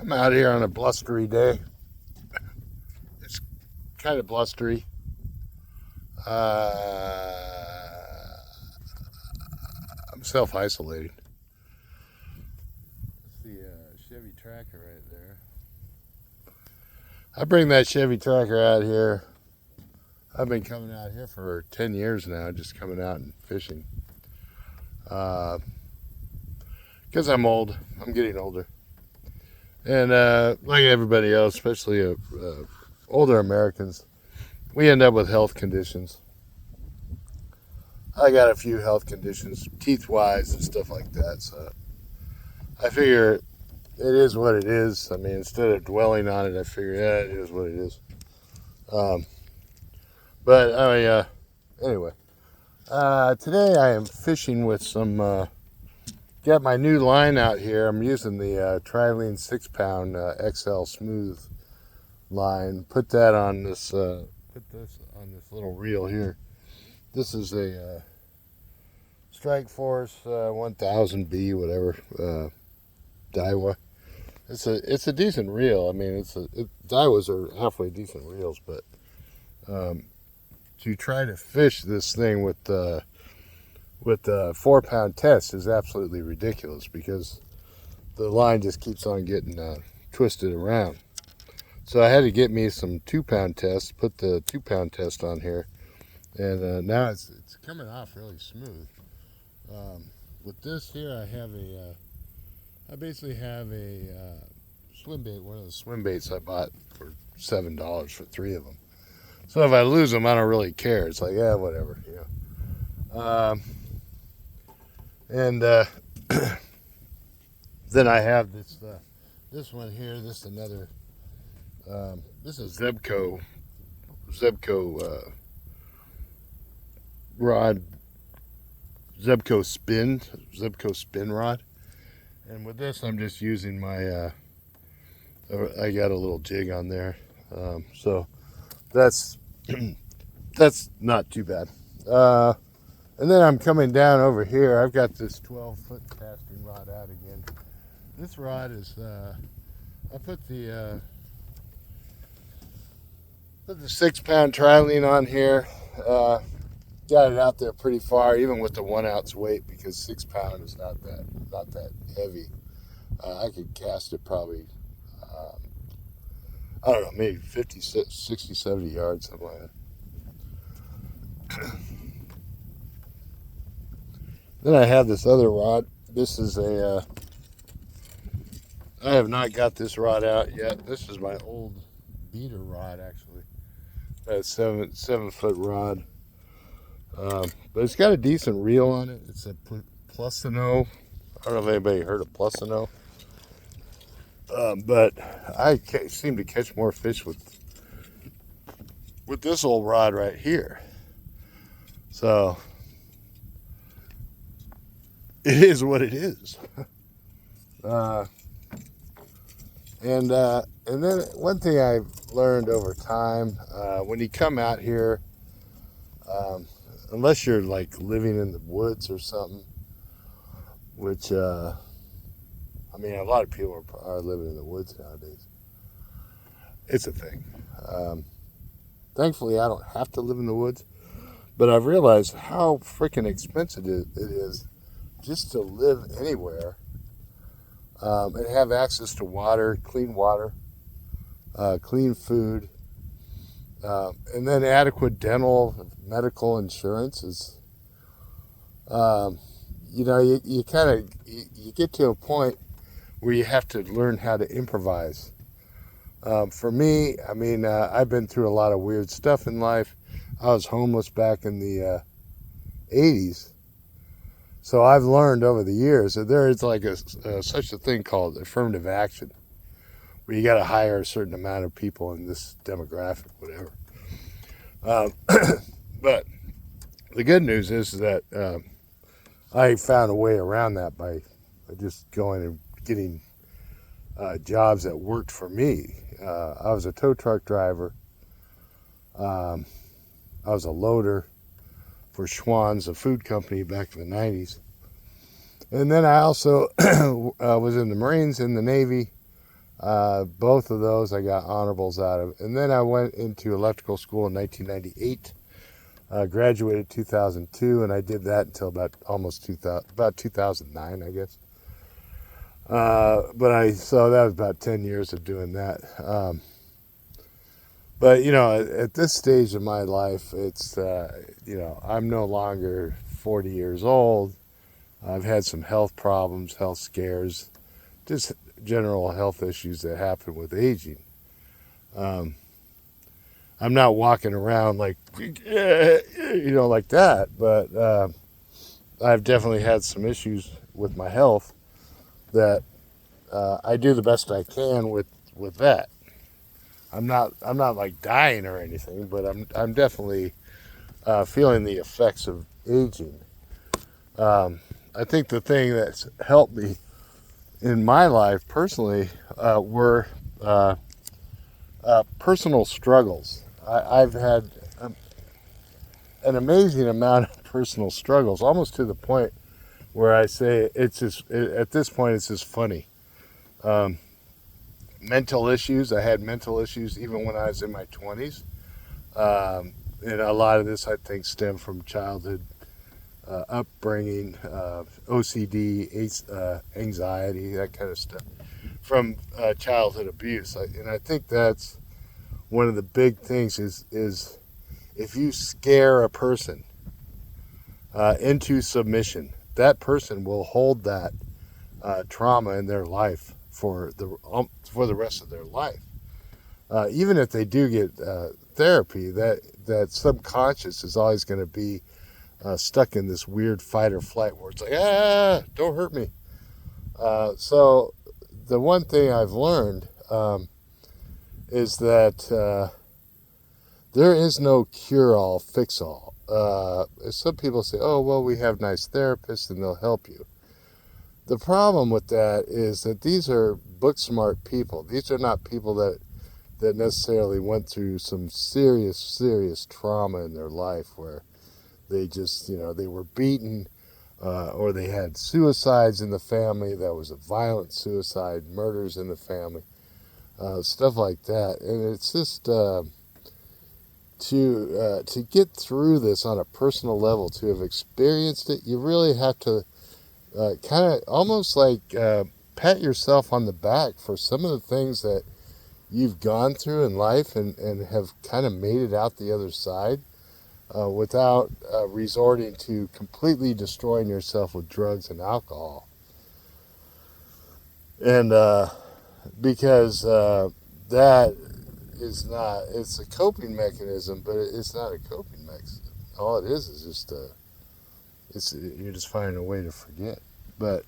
I'm out here on a blustery day. It's kind of blustery. I'm self-isolating. That's the Chevy Tracker right there. I bring that Chevy Tracker out here. I've been coming out here for 10 years now, just coming out and fishing. Because I'm old. I'm getting older. And like everybody else, especially older Americans, we end up with health conditions. I got a few health conditions, teeth-wise and stuff like that. So I figure it is what it is. I mean, instead of dwelling on it, I figure, yeah, it is what it is. Anyway, today I am fishing with some, got my new line out here. I'm using the Trilene 6-pound XL Smooth line. Put that on this, put this on this little reel here. This is a Strike Force 1000B, whatever, Daiwa. It's a decent reel. I mean, Daiwas are halfway decent reels, but to try to fish this thing with 4-pound test is absolutely ridiculous because the line just keeps on getting twisted around. So I had to get me some 2-pound tests, put the 2-pound test on here, and now it's coming off really smooth. With this here, I basically have a swim bait, one of the swim baits I bought for $7 for 3 of them. So if I lose them, I don't really care. It's like, yeah, whatever, you know. Then I have this one here. This is another. This is Zebco rod, Zebco spin rod. And with this, I'm just using my. I got a little jig on there, so that's not too bad. And then I'm coming down over here. I've got this 12-foot casting rod out again. This rod is, I put the 6-pound Trilene on here. Got it out there pretty far, even with the 1 ounce weight, because 6-pound is not that heavy. I could cast it probably, I don't know, maybe 50, 60, 70 yards, something like that. Then I have this other rod. This is I have not got this rod out yet. This is my old beater rod, actually. That's 7-foot rod. But it's got a decent reel on it. It's a Plusino. I don't know if anybody heard of Plusino. But I seem to catch more fish with this old rod right here. So it is what it is. And then one thing I've learned over time, when you come out here, unless you're like living in the woods or something, which I mean, a lot of people are living in the woods nowadays. It's a thing. Thankfully, I don't have to live in the woods, but I've realized how freaking expensive it is just to live anywhere and have access to water, clean food, and then adequate dental, medical insurance is, you know, you kind of, you get to a point where you have to learn how to improvise. For me, I mean, I've been through a lot of weird stuff in life. I was homeless back in the 80s. So I've learned over the years that there is like such a thing called affirmative action, where you got to hire a certain amount of people in this demographic, whatever. But the good news is that I found a way around that by just going and getting jobs that worked for me. I was a tow truck driver. I was a loader for Schwann's, a food company back in the 90s. And then I also was in the Marines, in the Navy, Both of those I got honorables out of. And then I went into electrical school in 1998. Graduated 2002, and I did that until about 2009, I guess. So that was about 10 years of doing that. But at this stage of my life, it's I'm no longer 40 years old. I've had some health problems, health scares, just general health issues that happen with aging. Um, I'm not walking around like like that, but I've definitely had some issues with my health that I do the best I can with that. I'm not like dying or anything, but I'm definitely feeling the effects of aging. I think the thing that's helped me in my life personally were personal struggles. I've had an amazing amount of personal struggles, almost to the point where I say at this point it's just funny. Um, Mental issues. I had mental issues even when I was in my 20s. And a lot of this, I think, stemmed from childhood upbringing, OCD, anxiety, that kind of stuff, from childhood abuse. And I think that's one of the big things is if you scare a person into submission, that person will hold that trauma in their life for the rest of their life. Even if they do get therapy, that subconscious is always going to be stuck in this weird fight or flight where it's like, don't hurt me. So the one thing I've learned is that there is no cure-all, fix-all. Some people say, oh, well, we have nice therapists and they'll help you. The problem with that is that these are book-smart people. These are not people that necessarily went through some serious trauma in their life where they just, they were beaten or they had suicides in the family. That was a violent suicide, murders in the family, stuff like that. And it's just to get through this on a personal level, to have experienced it, you really have to kind of almost like pat yourself on the back for some of the things that you've gone through in life and have kind of made it out the other side without resorting to completely destroying yourself with drugs and alcohol. And because that is not, it's a coping mechanism, but it's not a coping mechanism. All it is just you're just finding a way to forget. But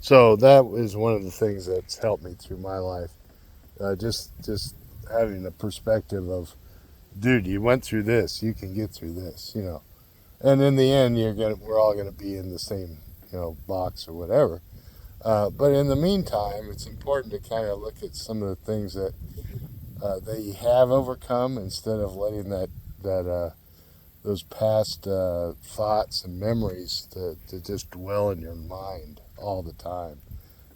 so that is one of the things that's helped me through my life. Just having a perspective of, dude, you went through this, you can get through this, And in the end, we're all gonna be in the same, box or whatever. But in the meantime, it's important to kind of look at some of the things that you have overcome instead of letting those past thoughts and memories to just dwell in your mind all the time,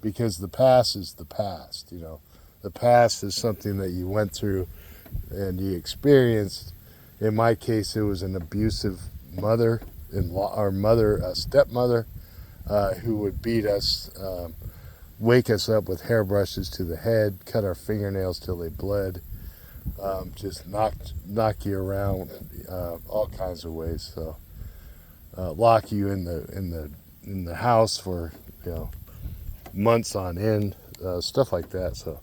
because the past is the past. The past is something that you went through and you experienced. In my case, it was an abusive mother-in-law or stepmother who would beat us, wake us up with hairbrushes to the head, cut our fingernails till they bled, just knock you around all kinds of ways. So lock you in the house for months on end, stuff like that. So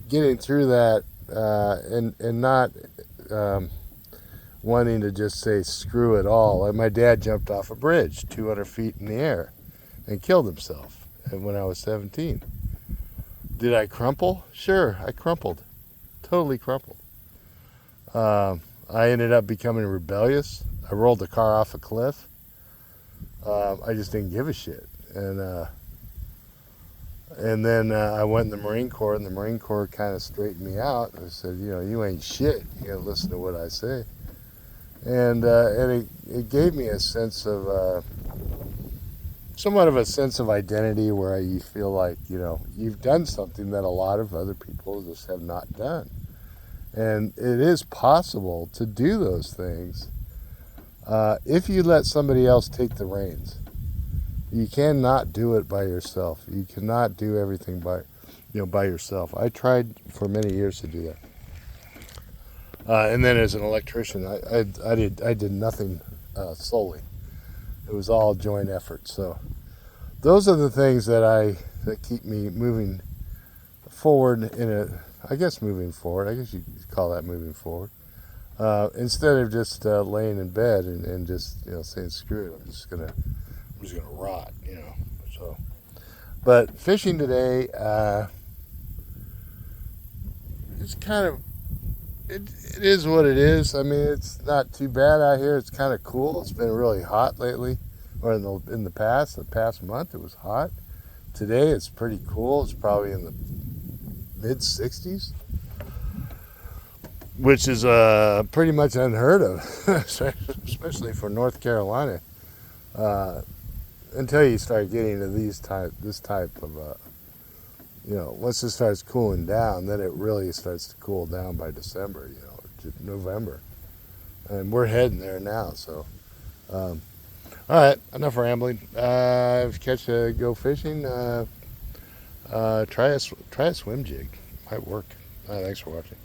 getting through that and not wanting to just say screw it all. Like my dad jumped off a bridge 200 feet in the air and killed himself when I was 17. Did I crumple? Sure, I crumpled. Totally crumpled. I ended up becoming rebellious. I rolled the car off a cliff. I just didn't give a shit. And then I went in the Marine Corps, and the Marine Corps kind of straightened me out. I said, you ain't shit. You gotta listen to what I say. And it gave me a sense of somewhat of a sense of identity where you feel like, you know, you've done something that a lot of other people just have not done. And it is possible to do those things if you let somebody else take the reins. You cannot do it by yourself. You cannot do everything by yourself. I tried for many years to do that. And then as an electrician, I did nothing solely. It was all joint effort. So those are the things that keep me moving forward I guess you could call that moving forward. Instead of just laying in bed and just, you know, saying screw it, I'm just gonna rot, you know. So, but fishing today, it's kind of it is what it is. I mean, it's not too bad out here. It's kind of cool. It's been really hot lately, or in the past month it was hot. Today it's pretty cool. It's probably in the mid 60s, which is pretty much unheard of, especially for North Carolina. Until you start getting to this type of, you know, once it starts cooling down, then it really starts to cool down by December, you know, to November. And we're heading there now, so. All right, enough rambling. If you go fishing, try a swim jig. Might work. Thanks for watching.